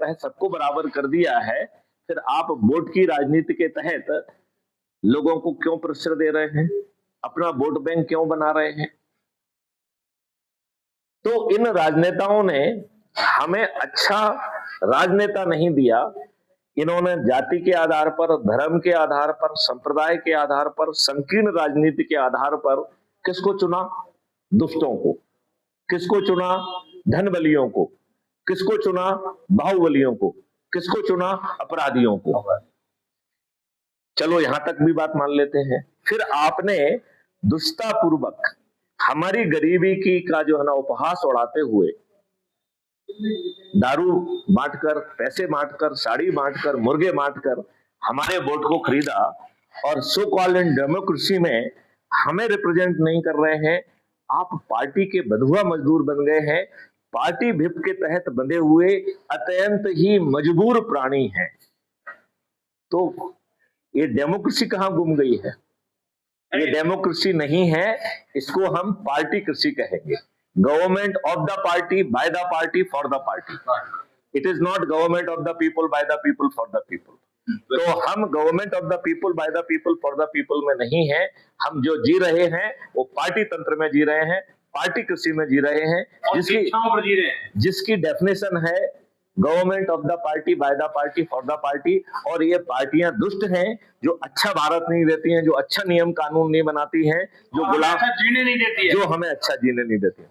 तहत सबको बराबर कर दिया है, फिर आप वोट की राजनीति के तहत लोगों को क्यों प्रेशर दे रहे हैं, अपना वोट बैंक क्यों बना रहे हैं? तो इन राजनेताओं ने हमें अच्छा राजनेता नहीं दिया। इन्होंने जाति के आधार पर, धर्म के आधार पर, संप्रदाय के आधार पर, संकीर्ण राजनीति के आधार पर किसको चुना? दुष्टों को। किसको चुना? धन बलियों को। किसको चुना? बाहुबलियों को। किसको चुना? अपराधियों को। चलो यहां तक भी बात मान लेते हैं। फिर आपने दुष्टतापूर्वक हमारी गरीबी की का जो है ना उपहास उड़ाते हुए दारू बांटकर, पैसे बांटकर, साड़ी बांटकर, मुर्गे बांटकर हमारे वोट को खरीदा और सो कॉल्ड इन डेमोक्रेसी में हमें रिप्रेजेंट नहीं कर रहे हैं। आप पार्टी के बंधुआ मजदूर बन गए हैं, पार्टी व्हिप के तहत बंधे हुए अत्यंत ही मजबूर प्राणी हैं। तो ये डेमोक्रेसी कहां गुम गई है? ये डेमोक्रेसी नहीं है, इसको हम पार्टी कृषि कहेंगे। Government of the party, by the party, for the party. It is not government of the people, by the people, for the people. तो हम government of the people, by the people, for the people में नहीं है। हम जो जी रहे हैं वो पार्टी तंत्र में जी रहे हैं, पार्टी कृषि में जी रहे हैं, जिसकी डेफिनेशन है government of the party, by the party, for the party. और ये पार्टियां दुष्ट हैं जो अच्छा भारत नहीं देती हैं, जो अच्छा नियम कानून नहीं बनाती हैं, जो गुलाम जीने नहीं देती है, जो हमें अच्छा जीने नहीं देती है।